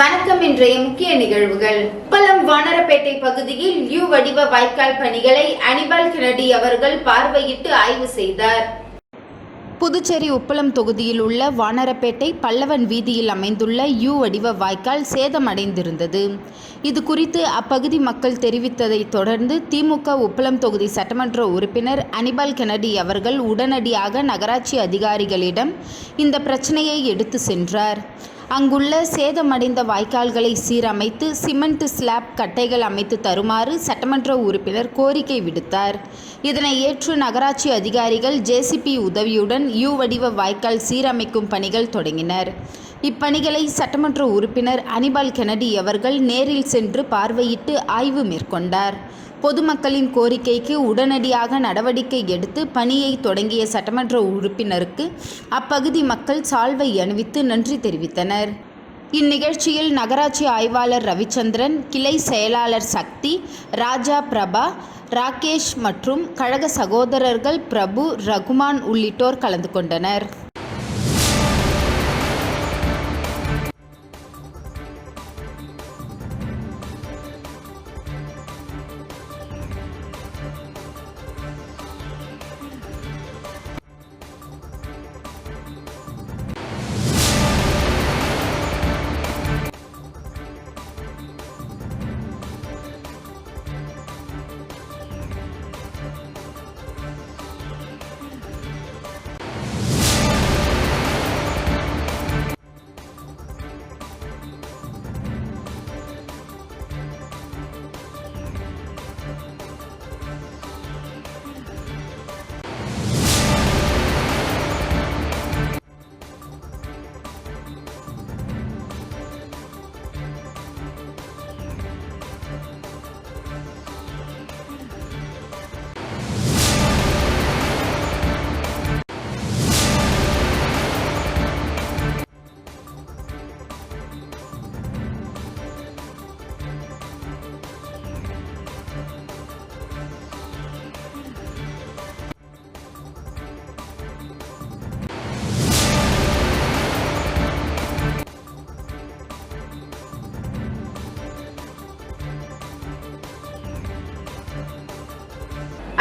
வணக்கம். இன்றைய முக்கிய நிகழ்வுகள். உப்பளம் வானரப்பேட்டை பகுதியில் யூ வடிவ வாய்க்கால் பணிகளை அனிபால் கென்னடி அவர்கள் பார்வையிட்டு ஆய்வு செய்தார். புதுச்சேரி உப்பளம் தொகுதியில் உள்ள வானரப்பேட்டை பல்லவன் வீதியில் அமைந்துள்ள யூ வடிவ வாய்க்கால் சேதமடைந்திருந்தது. இது குறித்து அப்பகுதி மக்கள் தெரிவித்ததை தொடர்ந்து திமுக உப்பளம் தொகுதி சட்டமன்ற உறுப்பினர் அனிபால் கென்னடி அவர்கள் உடனடியாக நகராட்சி அதிகாரிகளிடம் இந்த பிரச்சனையை எடுத்து சென்றார். அங்குள்ள சேதமடைந்த வாய்க்கால்களை சீரமைத்து சிமெண்ட் ஸ்லாப் கட்டைகள் அமைத்து தருமாறு சட்டமன்ற உறுப்பினர் கோரிக்கை விடுத்தார். இதனை ஏற்று நகராட்சி அதிகாரிகள் ஜேசிபி உதவியுடன் யூ வடிவ வாய்க்கால் சீரமைக்கும் பணிகள் தொடங்கினர். இப்பணிகளை சட்டமன்ற உறுப்பினர் அனிபால் கென்னடி அவர்கள் நேரில் சென்று பார்வையிட்டு ஆய்வு மேற்கொண்டார். பொதுமக்களின் கோரிக்கைக்கு உடனடியாக நடவடிக்கை எடுத்து பணியை தொடங்கிய சட்டமன்ற உறுப்பினருக்கு அப்பகுதி மக்கள் சால்வை அணிவித்து நன்றி தெரிவித்தனர். இந்நிகழ்ச்சியில் நகராட்சி ஆய்வாளர் ரவிச்சந்திரன், கிளை செயலாளர் சக்தி, ராஜா, பிரபா, ராகேஷ் மற்றும் கழக சகோதரர்கள் பிரபு, ரகுமான் உள்ளிட்டோர் கலந்து கொண்டனர்.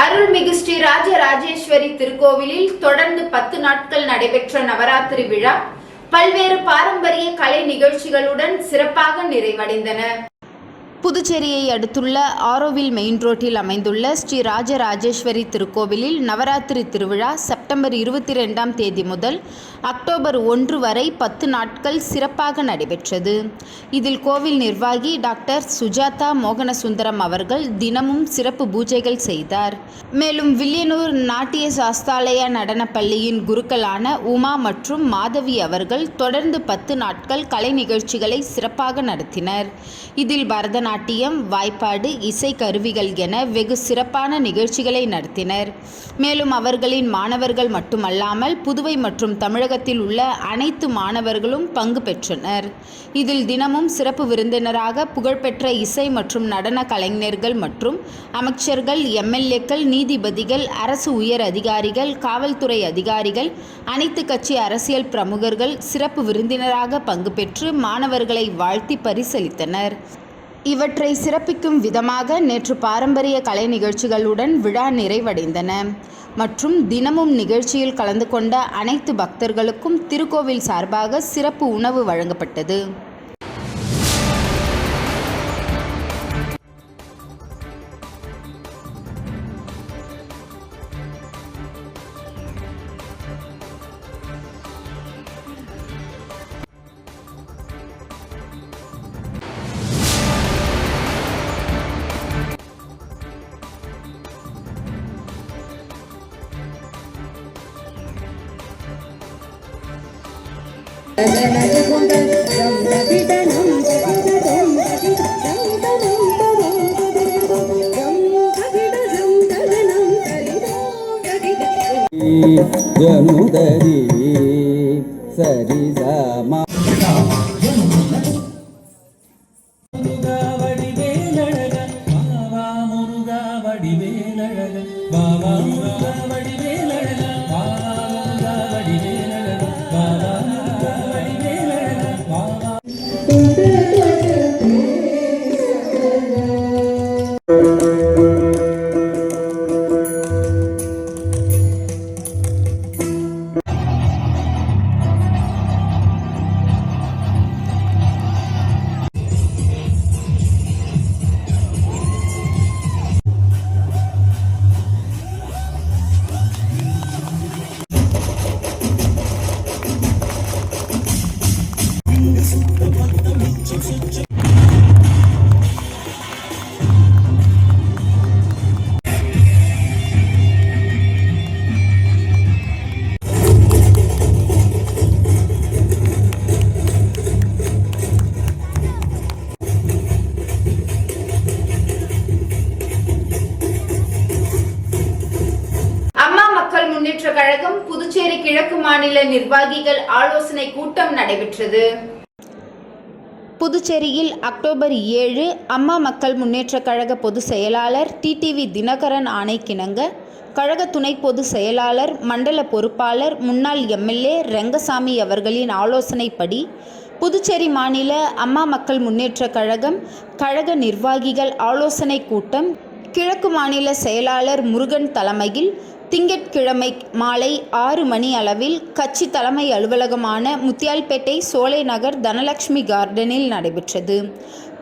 அருள்மிகு ஸ்ரீ ராஜராஜேஸ்வரி திருக்கோவிலில் தொடர்ந்து 10 நாட்கள் நடைபெற்ற நவராத்திரி விழா பல்வேறு பாரம்பரிய கலை நிகழ்ச்சிகளுடன் சிறப்பாக நிறைவடைந்தன. புதுச்சேரியை அடுத்துள்ள ஆரோவில் மெயின் ரோட்டில் அமைந்துள்ள ஸ்ரீ ராஜராஜேஸ்வரி திருக்கோவிலில் நவராத்திரி திருவிழா செப்டம்பர் 22ஆம் தேதி முதல் அக்டோபர் 1 வரை 10 நாட்கள் சிறப்பாக நடைபெற்றது. இதில் கோவில் நிர்வாகி டாக்டர் சுஜாதா மோகனசுந்தரம் அவர்கள் தினமும் சிறப்பு பூஜைகள் செய்தார். மேலும் வில்லியனூர் நாட்டிய சாஸ்தாலய நடனப்பள்ளியின் குருக்களான உமா மற்றும் மாதவி அவர்கள் தொடர்ந்து 10 நாட்கள் கலை நிகழ்ச்சிகளை சிறப்பாக நடத்தினர். இதில் பரதநாட்டியம், வாய்ப்பாடு, இசை கருவிகள் என வெகு சிறப்பான நிகழ்ச்சிகளை நடத்தினர். மேலும் அவர்களின் மாணவர்கள் மட்டுமல்லாமல் புதுவை மற்றும் தமிழகத்தில் உள்ள அனைத்து மாணவர்களும் பங்கு பெற்றனர். இதில் தினமும் சிறப்பு விருந்தினராக புகழ்பெற்ற இசை மற்றும் நடன கலைஞர்கள் மற்றும் அமைச்சர்கள், எம்எல்ஏக்கள், நீதிபதிகள், அரசு உயர் அதிகாரிகள், காவல்துறை அதிகாரிகள், அனைத்து கட்சி அரசியல் பிரமுகர்கள் சிறப்பு விருந்தினராக பங்கு பெற்று மாணவர்களை வாழ்த்தி பரிசளித்தனர். இவற்றை சிறப்பிக்கும் விதமாக நேற்று பாரம்பரிய கலை நிகழ்ச்சிகளுடன் விழா நிறைவடைந்தன. மற்றும் தினமும் நிகழ்ச்சியில் கலந்து கொண்ட அனைத்து பக்தர்களுக்கும் திருக்கோவில் சார்பாக சிறப்பு உணவு வழங்கப்பட்டது. ஜனுதரி சரிதமா வடிவேலழகா கழகம் புதுச்சேரி கிழக்கு மாநில நிர்வாகிகள் ஆலோசனை கூட்டம் நடைபெற்றது. புதுச்சேரியில் அக்டோபர் 7 அம்மா மக்கள் முன்னேற்றக் கழக பொதுச் செயலாளர் டிடிவி தினகரன் ஆணைக்கிணங்க கழக துணை பொதுச் செயலாளர் மண்டல பொறுப்பாளர் முன்னாள் எம்எல்ஏ ரெங்கசாமி அவர்களின் ஆலோசனைப்படி புதுச்சேரி மாநில அம்மா மக்கள் முன்னேற்றக் கழகம் கழக நிர்வாகிகள் ஆலோசனை கூட்டம் கிழக்கு மாநில செயலாளர் முருகன் தலைமையில் திங்கட்கிழமை மாலை 6 மணி அளவில் கட்சி தலைமை அலுவலகமான முத்தியால்பேட்டை சோலை நகர் தனலட்சுமி கார்டனில் நடைபெற்றது.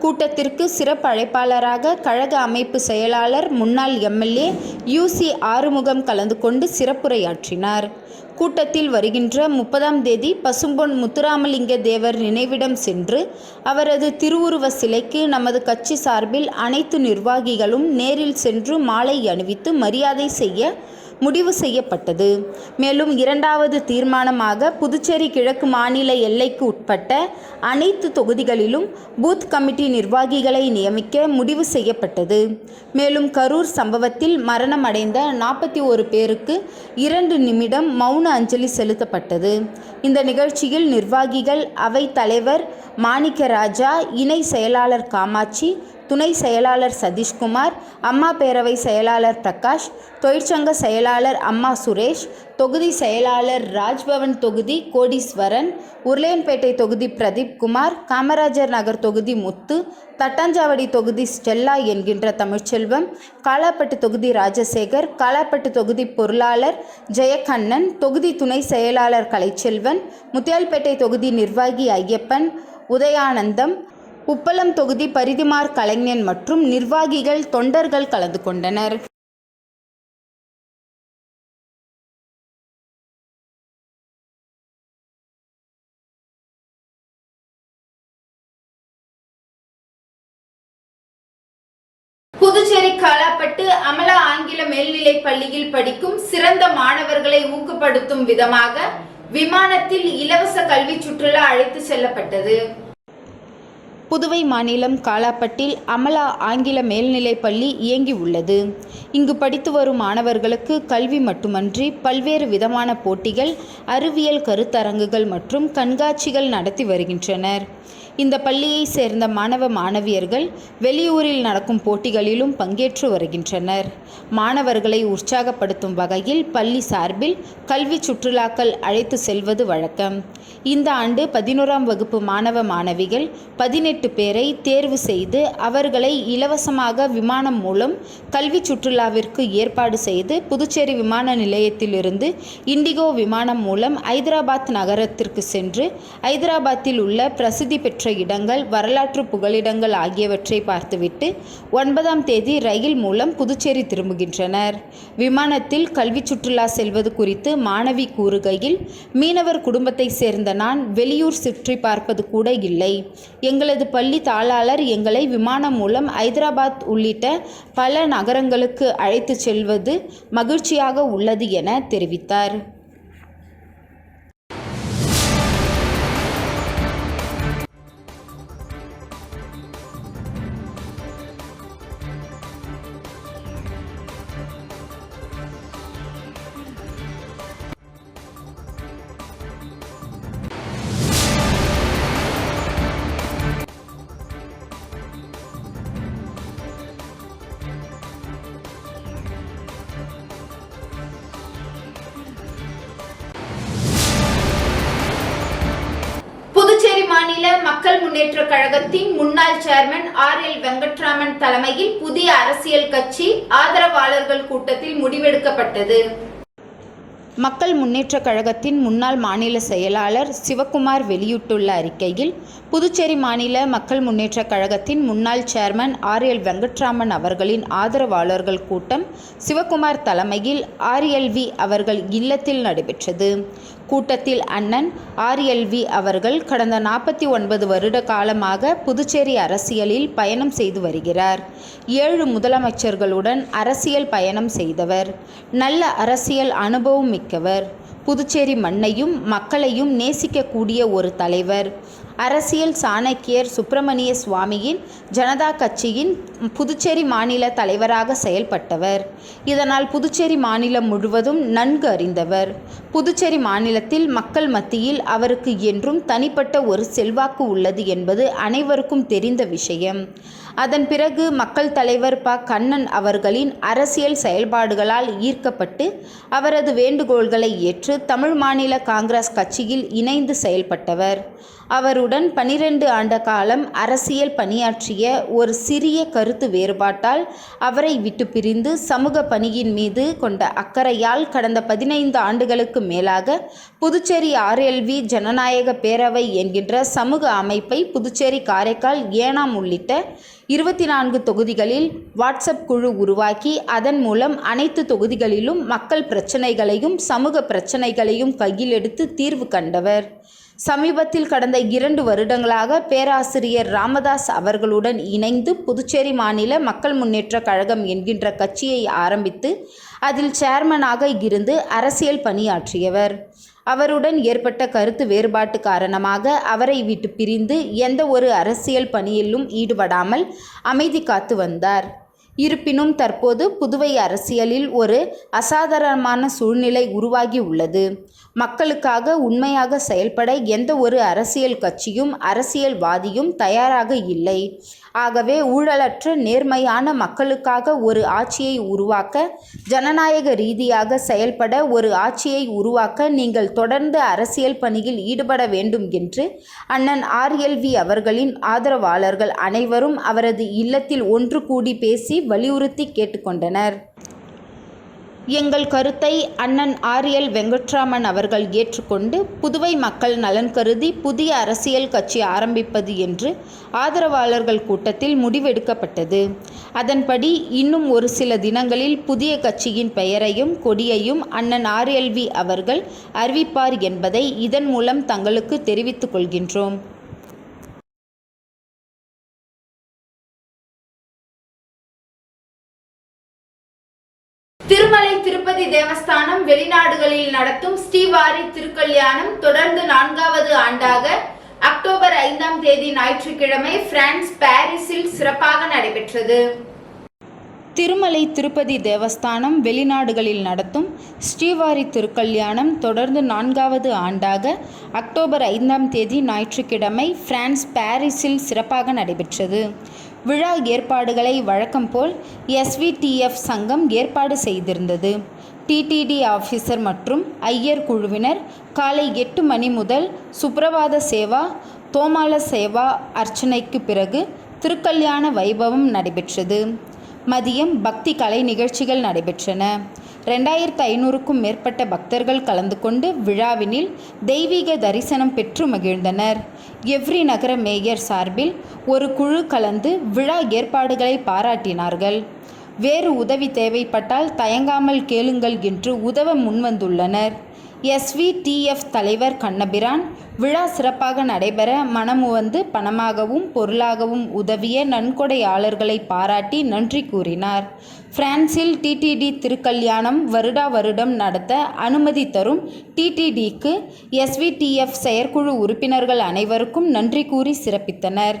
கூட்டத்திற்கு சிறப்பு அழைப்பாளராக கழக அமைப்பு செயலாளர் முன்னாள் எம்எல்ஏ யூசி ஆறுமுகம் கலந்து கொண்டு சிறப்புரையாற்றினார். கூட்டத்தில் வருகின்ற 30ஆம் தேதி பசும்பொன் முத்துராமலிங்க தேவர் நினைவிடம் சென்று அவரது திருவுருவ சிலைக்கு நமது கட்சி சார்பில் அனைத்து நிர்வாகிகளும் நேரில் சென்று மாலை அணிவித்து மரியாதை செய்ய முடிவு செய்யப்பட்டது. மேலும் 2வது தீர்மானமாக புதுச்சேரி கிழக்கு மாநில எல்லைக்கு உட்பட்ட அனைத்து தொகுதிகளிலும் பூத் கமிட்டி நிர்வாகிகளை நியமிக்க முடிவு செய்யப்பட்டது. மேலும் கரூர் சம்பவத்தில் மரணம் அடைந்த 41 பேருக்கு 2 நிமிடம் மௌன அஞ்சலி செலுத்தப்பட்டது. இந்த நிகழ்ச்சியில் நிர்வாகிகள் அவை தலைவர் மாணிக்கராஜா, இணை செயலாளர் காமாட்சி, துணை செயலாளர் சதீஷ்குமார், அம்மா பேரவை செயலாளர் பிரகாஷ், தொழிற்சங்க செயலாளர் அம்மா சுரேஷ், தொகுதி செயலாளர் ராஜ்பவன் தொகுதி கோடீஸ்வரன், உருளையன்பேட்டை தொகுதி பிரதீப் குமார், காமராஜர் நகர் தொகுதி முத்து, தட்டாஞ்சாவடி தொகுதி ஸ்டெல்லா என்கின்ற தமிழ்ச்செல்வம், காலாப்பட்டு தொகுதி ராஜசேகர், காலாப்பட்டு தொகுதி பொருளாளர் ஜெயக்கண்ணன், தொகுதி துணை செயலாளர் கலைச்செல்வன், முத்தியால்பேட்டை தொகுதி நிர்வாகி ஐயப்பன், உதயானந்தம், உப்பளம் தொகுதி பரிதிமார் கலைஞன் மற்றும் நிர்வாகிகள் தொண்டர்கள் கலந்து கொண்டனர். புதுச்சேரி காலாப்பட்டு அமலா ஆங்கில மேல்நிலைப் பள்ளியில் படிக்கும் சிறந்த மாணவர்களை ஊக்கப்படுத்தும் விதமாக விமானத்தில் இலவச கல்வி சுற்றுலா அழைத்து செல்லப்பட்டது. புதுவை மாநிலம் காலாப்பட்டில் அமலா ஆங்கில மேல்நிலைப் பள்ளி இயங்கி உள்ளது. இங்கு படித்து வரும் மாணவர்களுக்கு கல்வி மட்டுமன்றி பல்வேறு விதமான போட்டிகள், அறிவியல் கருத்தரங்குகள் மற்றும் கண்காட்சிகள் நடத்தி வருகின்றனர். இந்த பள்ளியை சேர்ந்த மாணவ மாணவியர்கள் வெளியூரில் நடக்கும் போட்டிகளிலும் பங்கேற்று வருகின்றனர். மாணவர்களை உற்சாகப்படுத்தும் வகையில் பள்ளி சார்பில் கல்வி சுற்றுலாக்கள் அழைத்து செல்வது வழக்கம். இந்த ஆண்டு 11ஆம் வகுப்பு மாணவ மாணவிகள் 18 பேரை தேர்வு செய்து அவர்களை இலவசமாக விமானம் மூலம் கல்வி சுற்றுலாவிற்கு ஏற்பாடு செய்து புதுச்சேரி விமான நிலையத்திலிருந்து இண்டிகோ விமானம் மூலம் ஐதராபாத் நகரத்திற்கு சென்று ஐதராபாத்தில் உள்ள பிரசித்தி பெற்ற இடங்கள், வரலாற்று புகலிடங்கள் ஆகியவற்றை பார்த்துவிட்டு 9ஆம் தேதி ரயில் மூலம் புதுச்சேரி திரும்புகின்றனர். விமானத்தில் கல்வி சுற்றுலா செல்வது குறித்து மாணவி கூறுகையில், மீனவர் குடும்பத்தை சேர்ந்த நான் வெளியூர் சுற்றி பார்ப்பது கூட இல்லை. எங்களது பள்ளி தாளாளர் எங்களை விமானம் மூலம் ஐதராபாத் உள்ளிட்ட பல நகரங்களுக்கு அழைத்து செல்வது மகிழ்ச்சியாக உள்ளது என தெரிவித்தார். மாநில மக்கள் முன்னேற்ற கழகத்தின் முன்னாள் சேர்மன் ஆர்.எல். வெங்கட்ராமன் தலைமையில் புதிய அரசியல் கட்சி ஆதரவாளர்கள் கூட்டத்தில் முடிவெடுக்கப்பட்டது. மக்கள் முன்னேற்றக் கழகத்தின் முன்னாள் மாநில செயலாளர் சிவக்குமார் வெளியிட்டுள்ள அறிக்கையில், புதுச்சேரி மாநில மக்கள் முன்னேற்றக் கழகத்தின் முன்னாள் சேர்மன் ஆர்.எல். வெங்கட்ராமன் அவர்களின் ஆதரவாளர்கள் கூட்டம் சிவக்குமார் தலைமையில் ஆர்.எல்.வி. அவர்கள் இல்லத்தில் நடைபெற்றது. கூட்டத்தில் அண்ணன் ஆர்.எல்.வி. அவர்கள் கடந்த 49 வருட காலமாக புதுச்சேரி அரசியலில் பயணம் செய்து வருகிறார். 7 முதலமைச்சர்களுடன் அரசியல் பயணம் செய்தவர். நல்ல அரசியல் அனுபவம் மிக்கவர். புதுச்சேரி மண்ணையும் மக்களையும் நேசிக்கக்கூடிய ஒரு தலைவர். அரசியல் சாணக்கியர் சுப்பிரமணிய சுவாமியின் ஜனதா கட்சியின் புதுச்சேரி மாநில தலைவராக செயல்பட்டவர். இதனால் புதுச்சேரி மாநிலம் முழுவதும் நன்கு அறிந்தவர். புதுச்சேரி மாநிலத்தில் மக்கள் மத்தியில் அவருக்கு என்றும் தனிப்பட்ட ஒரு செல்வாக்கு உள்ளது என்பது அனைவருக்கும் தெரிந்த விஷயம். அதன் பிறகு மக்கள் தலைவர் ப. கண்ணன் அவர்களின் அரசியல் செயல்பாடுகளால் ஈர்க்கப்பட்டு அவரது வேண்டுகோள்களை ஏற்று தமிழ் மாநில காங்கிரஸ் கட்சியில் இணைந்து செயல்பட்டவர். அவருடன் 12 ஆண்டு காலம் அரசியல் பணியாற்றிய ஒரு சிறிய கருத்து வேறுபாட்டால் அவரை விட்டு பிரிந்து சமூக பணியின் மீது கொண்ட அக்கறையால் கடந்த 15 ஆண்டுகளுக்கு மேலாக புதுச்சேரி RLV ஜனநாயக பேரவை என்கின்ற சமூக அமைப்பை புதுச்சேரி, காரைக்கால், ஏனாம் உள்ளிட்ட 24 தொகுதிகளில் வாட்ஸ்அப் குழு உருவாக்கி அதன் மூலம் அனைத்து தொகுதிகளிலும் மக்கள் பிரச்சனைகளையும் சமூக பிரச்சனைகளையும் கையில் எடுத்து தீர்வு கண்டவர். சமீபத்தில் கடந்த 2 வருடங்களாக பேராசிரியர் ராமதாஸ் அவர்களுடன் இணைந்து புதுச்சேரி மாநில மக்கள் முன்னேற்ற கழகம் என்கின்ற கட்சியை ஆரம்பித்து அதில் சேர்மனாக இருந்து அரசியல் பணியாற்றியவர். அவருடன் ஏற்பட்ட கருத்து வேறுபாட்டு காரணமாக அவரை விட்டு பிரிந்து எந்த ஒரு அரசியல் பணியிலும் ஈடுபடாமல் அமைதி காத்து வந்தார். இருப்பினும் தற்போது புதுவை அரசியலில் ஒரு அசாதாரணமான சூழ்நிலை உருவாகி உள்ளது. மக்களுக்காக உண்மையாக செயல்பட எந்த ஒரு அரசியல் கட்சியும் அரசியல்வாதியும் தயாராக இல்லை. ஆகவே ஊழலற்ற நேர்மையான மக்களுக்காக ஒரு ஆட்சியை உருவாக்க, ஜனநாயக ரீதியாக செயல்பட ஒரு ஆட்சியை உருவாக்க நீங்கள் தொடர்ந்து அரசியல் பணியில் ஈடுபட வேண்டும் என்று அண்ணன் RLV அவர்களின் ஆதரவாளர்கள் அனைவரும் அவரது இல்லத்தில் ஒன்று கூடி பேசி வலியுறுத்தி கேட்டுக்கொண்டனர். எங்கள் கருத்தை அண்ணன் RL வெங்கட்ராமன் அவர்கள் ஏற்றுக்கொண்டு புதுவை மக்கள் நலன் கருதி புதிய அரசியல் கட்சி ஆரம்பிப்பது என்று ஆதரவாளர்கள் கூட்டத்தில் முடிவெடுக்கப்பட்டது. அதன்படி இன்னும் ஒரு சில தினங்களில் புதிய கட்சியின் பெயரையும் கொடியையும் அண்ணன் RLV அவர்கள் அறிவிப்பார் என்பதை இதன் மூலம் தங்களுக்கு தெரிவித்துக் கொள்கின்றோம். திருமலை திருப்பதி தேவஸ்தானம் வெளிநாடுகளில் நடத்தும் ஸ்ரீவாரி திருக்கல்யாணம் தொடர்ந்து 4வது ஆண்டாக அக்டோபர் 5ஆம் தேதி ஞாயிற்றுக்கிழமை பிரான்ஸ் பாரிஸில் சிறப்பாக நடைபெற்றது. திருமலை திருப்பதி தேவஸ்தானம் வெளிநாடுகளில் நடத்தும் ஸ்ரீவாரி திருக்கல்யாணம் தொடர்ந்து 4வது ஆண்டாக அக்டோபர் 5ஆம் தேதி ஞாயிற்றுக்கிழமை பிரான்ஸ் பாரிஸில் சிறப்பாக நடைபெற்றது. விழா ஏற்பாடுகளை வழக்கம் போல் SVTF சங்கம் ஏற்பாடு செய்திருந்தது. TTD ஆஃபீஸர் மற்றும் ஐயர் குழுவினர் காலை 8 மணி முதல் சுப்ரபாத சேவா, தோமால சேவா அர்ச்சனைக்கு பிறகு திருக்கல்யாண வைபவம் நடைபெற்றது. மதியம் பக்தி கலை நிகழ்ச்சிகள் நடைபெற்றன. 2500க்கும் மேற்பட்ட பக்தர்கள் கலந்து கொண்டு விழாவினில் தெய்வீக தரிசனம் பெற்று மகிழ்ந்தனர். எவ்ரி நகர மேயர் சார்பில் ஒரு குழு கலந்து விழா ஏற்பாடுகளை பாராட்டினார்கள். வேறு உதவி தேவைப்பட்டால் தயங்காமல் கேளுங்கள் என்று உதவ முன்வந்துள்ளனர். SVTF தலைவர் கண்ணபிரான் விழா சிறப்பாக நடைபெற மனமுவந்து பணமாகவும் பொருளாகவும் உதவிய நன்கொடையாளர்களை பாராட்டி நன்றி கூறினார். பிரான்சில் TTD திருக்கல்யாணம் வருடா வருடம் நடத்த அனுமதி தரும் TTDக்கு SVTF செயற்குழு உறுப்பினர்கள் அனைவருக்கும் நன்றி கூறி சிறப்பித்தனர்.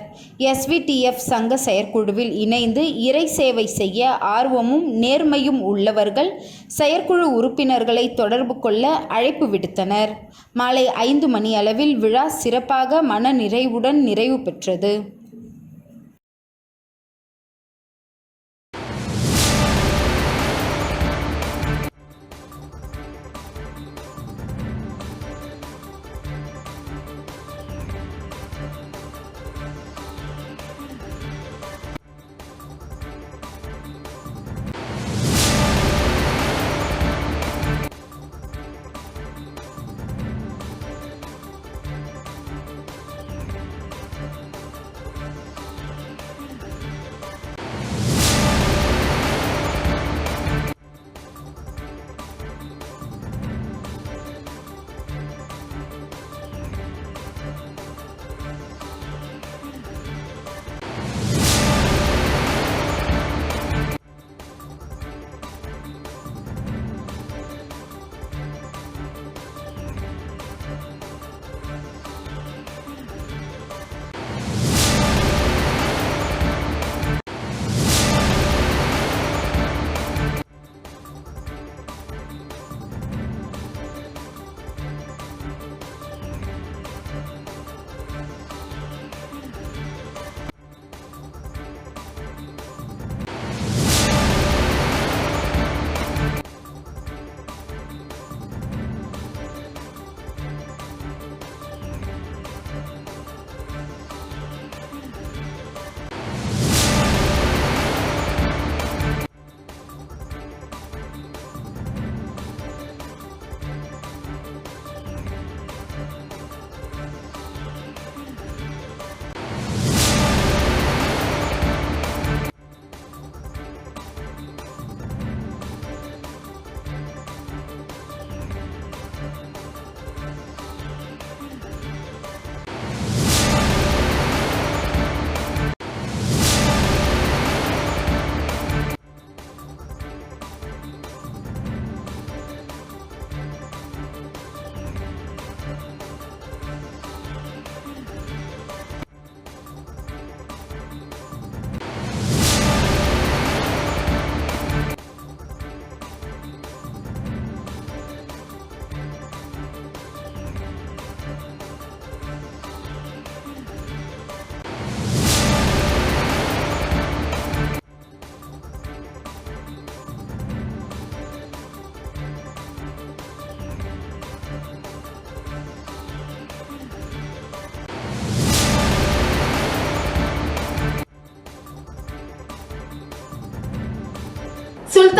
SVTF சங்க செயற்குழுவில் இணைந்து இறை சேவை செய்ய ஆர்வமும் நேர்மையும் உள்ளவர்கள் செயற்குழு உறுப்பினர்களை தொடர்பு கொள்ள அழைப்பு விடுத்தனர். மாலை 5 மணி அளவில் விழா சிறப்பாக மன நிறைவுடன் நிறைவு பெற்றது.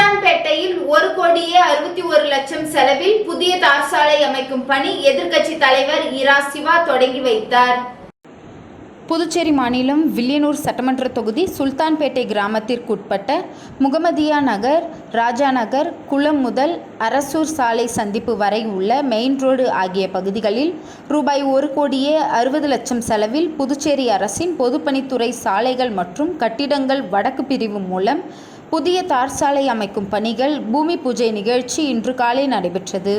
சுல்தான்பேட்டையில் 1,61,00,000 செலவில் புதிய தார் சாலை அமைக்கும் பணி எதிர்க்கட்சி தலைவர் இரா சிவா தொடங்கி வைத்தார். புதுச்சேரி மாநிலம் வில்லியனூர் சட்டமன்ற தொகுதி சுல்தான்பேட்டை கிராமத்திற்குட்பட்ட முகமதியா நகர், ராஜா நகர், குளம் முதல் அரசூர் சாலை சந்திப்பு வரை உள்ள மெயின் ரோடு ஆகிய பகுதிகளில் ரூபாய் 1,60,00,000 செலவில் புதுச்சேரி அரசின் பொதுப்பணித்துறை சாலைகள் மற்றும் கட்டிடங்கள் வடக்கு பிரிவு மூலம் புதிய தார் சாலை அமைக்கும் பணிகள் பூமி பூஜை நிகழ்ச்சி இன்று காலை நடைபெற்றது.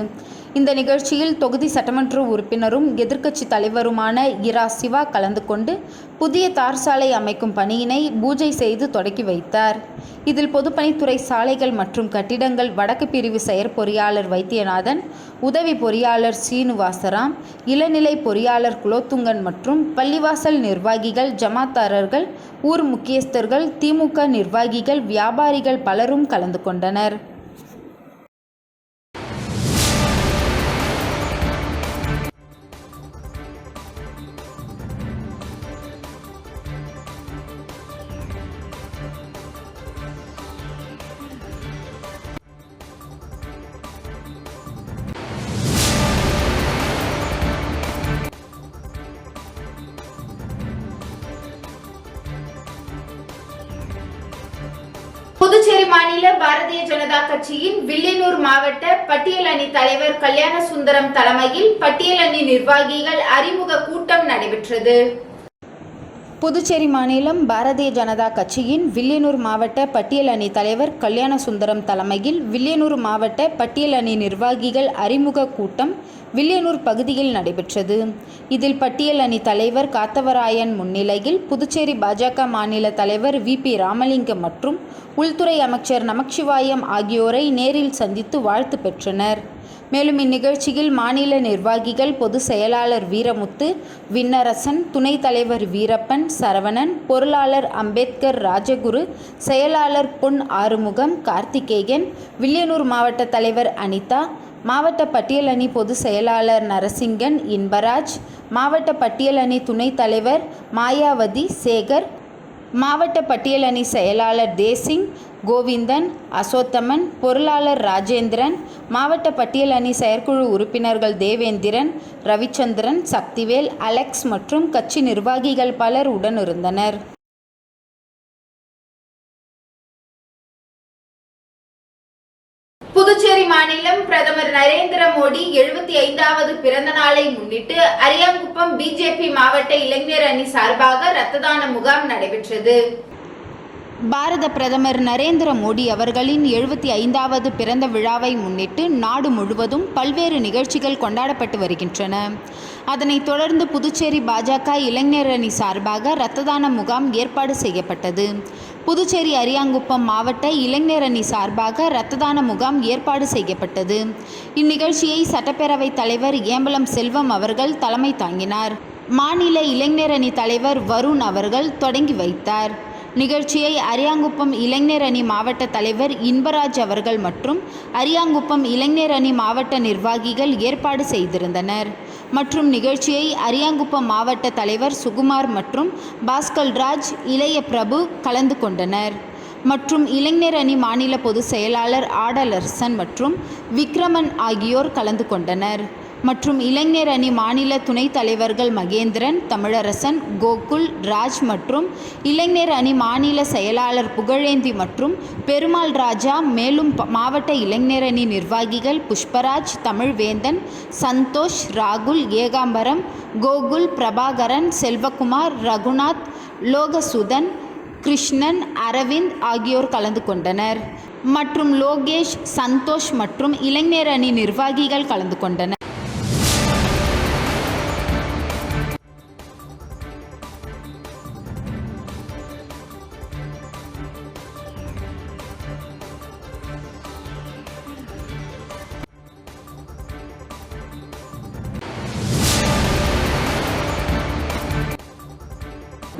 இந்த நிகழ்ச்சியில் தொகுதி சட்டமன்ற உறுப்பினரும் எதிர்க்கட்சி தலைவருமான இரா சிவா கலந்து கொண்டு புதிய தார் சாலை அமைக்கும் பணியினை பூஜை செய்து தொடக்கி வைத்தார். இதில் பொதுப்பணித்துறை சாலைகள் மற்றும் கட்டிடங்கள் வடக்கு பிரிவு செயற்பொறியாளர் வைத்தியநாதன், உதவி பொறியாளர் சீனிவாசராம், இளநிலை பொறியாளர் குலோத்துங்கன் மற்றும் பள்ளிவாசல் நிர்வாகிகள், ஜமாத்தாரர்கள், ஊர் முக்கியஸ்தர்கள், திமுக நிர்வாகிகள், வியாபாரிகள் பலரும் கலந்து கொண்டனர். புதுச்சேரி மாநில பாரதிய ஜனதா கட்சியின் வில்லியனூர் மாவட்ட பட்டியல் அணி தலைவர் கல்யாண சுந்தரம் தலைமையில் பட்டியல் அணி நிர்வாகிகள் அறிமுக கூட்டம் நடைபெற்றது. புதுச்சேரி மாநிலம் பாரதிய ஜனதா கட்சியின் வில்லியனூர் மாவட்ட பட்டியல் அணி தலைவர் கல்யாண சுந்தரம் தலைமையில் வில்லியனூர் மாவட்ட பட்டியல் அணி நிர்வாகிகள் அறிமுக கூட்டம் வில்லியனூர் பகுதியில் நடைபெற்றது. இதில் பட்டியல் அணி தலைவர் காத்தவராயன் முன்னிலையில் புதுச்சேரி பாஜக மாநில தலைவர் VP ராமலிங்கம் மற்றும் உள்துறை அமைச்சர் நமச்சிவாயம் ஆகியோரை நேரில் சந்தித்து வாழ்த்து பெற்றனர். மேலும் இந்நிகழ்ச்சியில் மாநில நிர்வாகிகள் பொதுச் செயலாளர் வீரமுத்து, விண்ணரசன், துணைத் தலைவர் வீரப்பன், சரவணன், பொருளாளர் அம்பேத்கர் ராஜகுரு, செயலாளர் பொன் ஆறுமுகம், கார்த்திகேயன், வில்லியனூர் மாவட்ட தலைவர் அனிதா, மாவட்ட பட்டியல் அணி பொதுச் செயலாளர் நரசிங்கன், இன்பராஜ், மாவட்ட பட்டியல் அணி துணைத் தலைவர் மாயாவதி, சேகர், மாவட்ட பட்டியல் அணி செயலாளர் தேசிங், கோவிந்தன், அசோத்தமன், பொருளாளர் ராஜேந்திரன், மாவட்ட பட்டியல் அணி செயற்குழு உறுப்பினர்கள் தேவேந்திரன், ரவிச்சந்திரன், சக்திவேல், அலெக்ஸ் மற்றும் கட்சி நிர்வாகிகள் பலர் உடனிருந்தனர். புதுச்சேரி மாநிலம் பிரதமர் நரேந்திர மோடி 75வது பிறந்த நாளை முன்னிட்டு அரியாங்குப்பம் BJP மாவட்ட இளைஞர் அணி சார்பாக இரத்த தான முகாம் நடைபெற்றது. பாரத பிரதமர் நரேந்திர மோடி அவர்களின் 75வது பிறந்த விழாவை முன்னிட்டு நாடு முழுவதும் பல்வேறு நிகழ்ச்சிகள் கொண்டாடப்பட்டு வருகின்றன. அதனைத் தொடர்ந்து புதுச்சேரி பாஜக இளைஞர் அணி சார்பாக இரத்த தான முகாம் ஏற்பாடு செய்யப்பட்டது. புதுச்சேரி அரியாங்குப்பம் மாவட்ட இளைஞர் அணி சார்பாக இரத்த தான முகாம் ஏற்பாடு செய்யப்பட்டது. இந்நிகழ்ச்சியை சட்டப்பேரவைத் தலைவர் ஏம்பலம் செல்வம் அவர்கள் தலைமை தாங்கினார். மாநில இளைஞர் அணி தலைவர் வருண் அவர்கள் தொடங்கி வைத்தார். நிகழ்ச்சியை அரியாங்குப்பம் இளைஞர் அணி மாவட்ட தலைவர் இன்பராஜ் அவர்கள் மற்றும் அரியாங்குப்பம் இளைஞர் அணி மாவட்ட நிர்வாகிகள் ஏற்பாடு செய்திருந்தனர். மற்றும் நிகழ்ச்சியை அரியாங்குப்பம் மாவட்ட தலைவர் சுகுமார் மற்றும் பாஸ்கல்ராஜ், இளைய பிரபு கலந்து கொண்டனர். மற்றும் இளைஞர் அணி மாநில பொதுச் செயலாளர் ஆடலரசன் மற்றும் விக்ரமன் ஆகியோர் கலந்து கொண்டனர். மற்றும் இளைஞர் அணி மாநில துணைத் தலைவர்கள் மகேந்திரன், தமிழரசன், கோகுல், ராஜ் மற்றும் இளைஞர் அணி மாநில செயலாளர் புகழேந்தி மற்றும் பெருமாள் ராஜா, மேலும் மாவட்ட இளைஞர் அணி நிர்வாகிகள் புஷ்பராஜ், தமிழ்வேந்தன், சந்தோஷ், ராகுல், ஏகாம்பரம், கோகுல், பிரபாகரன், செல்வகுமார், ரகுநாத், லோகசுதன், கிருஷ்ணன், அரவிந்த் ஆகியோர் கலந்து கொண்டனர். மற்றும் லோகேஷ், சந்தோஷ் மற்றும் இளைஞர் அணி நிர்வாகிகள் கலந்து கொண்டனர்.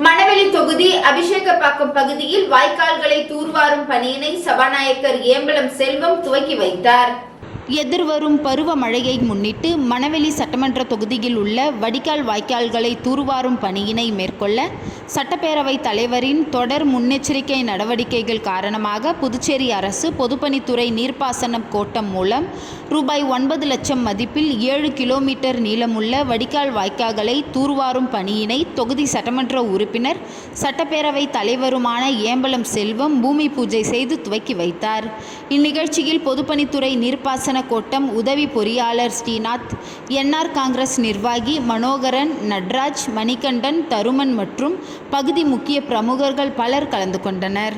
மணவெளி தொகுதி அபிஷேகப்பாக்கம் பகுதியில் வாய்க்கால்களை தூர்வாரும் பணியினை சபாநாயகர் ஏம்பலம் செல்வம் துவக்கி வைத்தார். எதிர்வரும் பருவமழையை முன்னிட்டு மணவெளி சட்டமன்ற தொகுதியில் உள்ள வடிகால் வாய்க்கால்களை தூர்வாரும் பணியினை மேற்கொள்ள சட்டப்பேரவைத் தலைவரின் தொடர் முன்னெச்சரிக்கை நடவடிக்கைகள் காரணமாக புதுச்சேரி அரசு பொதுப்பணித்துறை நீர்ப்பாசனம் கோட்டம் மூலம் ரூபாய் 9 லட்சம் மதிப்பில் 7 கிலோமீட்டர் நீளமுள்ள வடிகால் வாய்க்கால்களை தூர்வாரும் பணியினை தொகுதி சட்டமன்ற உறுப்பினர் சட்டப்பேரவைத் தலைவருமான ஏம்பலம் செல்வம் பூமி பூஜை செய்து துவக்கி வைத்தார். இந்நிகழ்ச்சியில் பொதுப்பணித்துறை நீர்ப்பாசன கோட்டம் உதவி பொறியாளர் ஸ்ரீநாத், என்ஆர் காங்கிரஸ் நிர்வாகி மனோகரன், நட்ராஜ், மணிகண்டன், தருமன் மற்றும் பகுதி முக்கிய பிரமுகர்கள் பலர் கலந்து கொண்டனர்.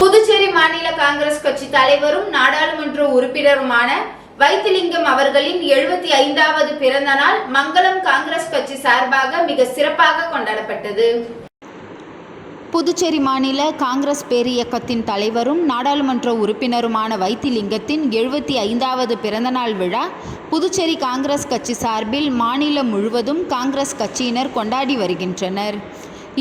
புதுச்சேரி மாநில காங்கிரஸ் கட்சி தலைவரும் நாடாளுமன்ற உறுப்பினருமான வைத்திலிங்கம் அவர்களின் 75வது பிறந்த நாள் மங்களம் காங்கிரஸ் கட்சி சார்பாக மிக சிறப்பாக கொண்டாடப்பட்டது. புதுச்சேரி மாநில காங்கிரஸ் பேரியக்கத்தின் தலைவரும் நாடாளுமன்ற உறுப்பினருமான வைத்திலிங்கத்தின் 75வது பிறந்தநாள் விழா புதுச்சேரி காங்கிரஸ் கட்சி சார்பில் மாநிலம் முழுவதும் காங்கிரஸ் கட்சியினர் கொண்டாடி வருகின்றனர்.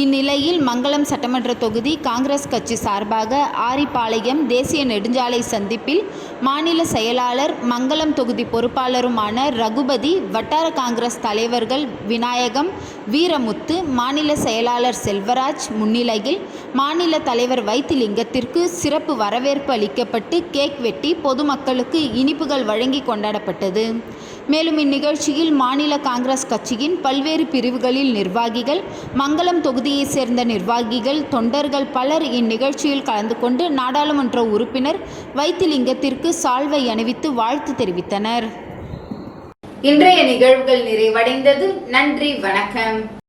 இந்நிலையில் மங்களம் சட்டமன்ற தொகுதி காங்கிரஸ் கட்சி சார்பாக ஆரிப்பாளையம் தேசிய நெடுஞ்சாலை சந்திப்பில் மாநில செயலாளர், மங்களம் தொகுதி பொறுப்பாளருமான ரகுபதி, வட்டார காங்கிரஸ் தலைவர்கள் விநாயகம், வீரமுத்து, மாநில செயலாளர் செல்வராஜ் முன்னிலையில் மாநில தலைவர் வைத்திலிங்கத்திற்கு சிறப்பு வரவேற்பு அளிக்கப்பட்டு கேக் வெட்டி பொதுமக்களுக்கு இனிப்புகள் வழங்கி கொண்டாடப்பட்டது. மேலும் இந்நிகழ்ச்சியில் மாநில காங்கிரஸ் கட்சியின் பல்வேறு பிரிவுகளில் நிர்வாகிகள், மங்களம் தொகுதியைச் சேர்ந்த நிர்வாகிகள், தொண்டர்கள் பலர் இந்நிகழ்ச்சியில் கலந்து கொண்டு நாடாளுமன்ற உறுப்பினர் வைத்திலிங்கத்திற்கு சால்வை அணிவித்து வாழ்த்து தெரிவித்தனர். இன்றைய நிகழ்வுகள் நிறைவடைந்தது. நன்றி, வணக்கம்.